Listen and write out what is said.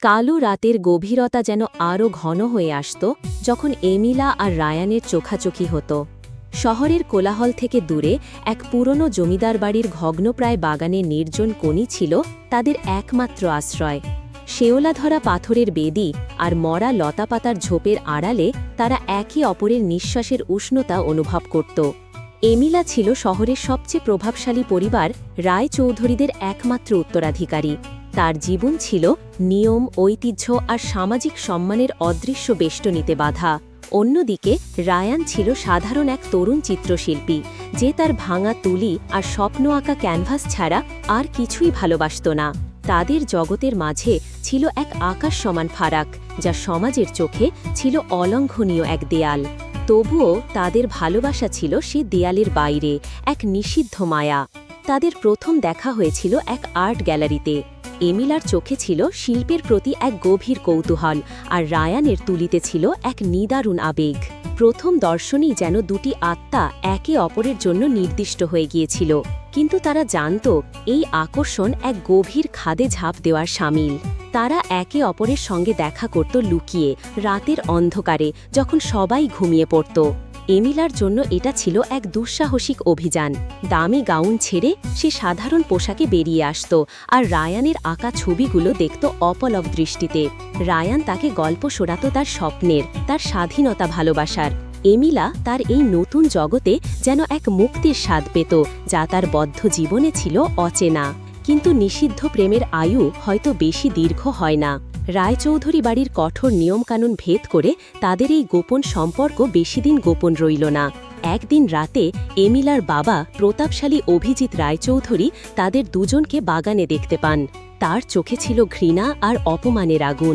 কালো রাতের গভীরতা যেন আরও ঘন হয়ে আসত যখন এমিলা আর রায়ানের চোখাচোখি হতো। শহরের কোলাহল থেকে দূরে এক পুরনো জমিদার বাড়ির ভগ্নপ্রায় বাগানে নির্জন কোণই ছিল তাদের একমাত্র আশ্রয়। শেওলাধরা পাথরের বেদি আর মরা লতাপাতার ঝোপের আড়ালে তারা একে অপরের নিঃশ্বাসের উষ্ণতা অনুভব করত। এমিলা ছিল শহরের সবচেয়ে প্রভাবশালী পরিবার রায়চৌধুরীদের একমাত্র উত্তরাধিকারী। তার জীবন ছিল নিয়ম, ঐতিহ্য আর সামাজিক সম্মানের অদৃশ্য বেষ্টনীতে বাঁধা। অন্যদিকে রায়ান ছিল সাধারণ এক তরুণ চিত্রশিল্পী, যে তার ভাঙা তুলি আর স্বপ্ন আঁকা ক্যানভাস ছাড়া আর কিছুই ভালোবাসত না। তাদের জগতের মাঝে ছিল এক আকাশ সমান ফারাক, যা সমাজের চোখে ছিল অলঙ্ঘনীয় এক দেয়াল। তবুও তাদের ভালোবাসা ছিল সে দেয়ালের বাইরে, এক নিষিদ্ধ মায়া। তাদের প্রথম দেখা হয়েছিল এক আর্ট গ্যালারিতে। এমিলার চোখে ছিল শিল্পের প্রতি এক গভীর কৌতূহল, আর রায়ানের তুলিতে ছিল এক নিদারুণ আবেগ। প্রথম দর্শনেই যেন দুটি আত্মা একে অপরের জন্য নির্দিষ্ট হয়ে গিয়েছিল, কিন্তু তারা জানত এই আকর্ষণ এক গভীর খাদে ঝাঁপ দেওয়ার শামিল। তারা একে অপরের সঙ্গে দেখা করত লুকিয়ে, রাতের অন্ধকারে, যখন সবাই ঘুমিয়ে পড়ত। এমিলার জন্য এটা ছিল এক দুঃসাহসিক অভিযান। দামি গাউন ছেড়ে সে সাধারণ পোশাকে বেরিয়ে আসত, আর রায়ানের আঁকা ছবিগুলো দেখত অপলক দৃষ্টিতে। রায়ান তাকে গল্প শোনাত তার স্বপ্নের, তার স্বাধীনতা ভালোবাসার। এমিলা তার এই নতুন জগতে যেন এক মুক্তির স্বাদ পেত, যা তার বদ্ধ জীবনে ছিল অচেনা। কিন্তু নিষিদ্ধ প্রেমের আয়ু হয়তো বেশি দীর্ঘ হয় না। রায়চৌধুরী বাড়ির কঠোর নিয়মকানুন ভেদ করে তাদের এই গোপন সম্পর্ক বেশিদিন গোপন রইল না। একদিন রাতে এমিলার বাবা প্রতাপশালী অভিজিৎ রায়চৌধুরী তাদের দুজনকে বাগানে দেখতে পান। তার চোখে ছিল ঘৃণা আর অপমানের আগুন।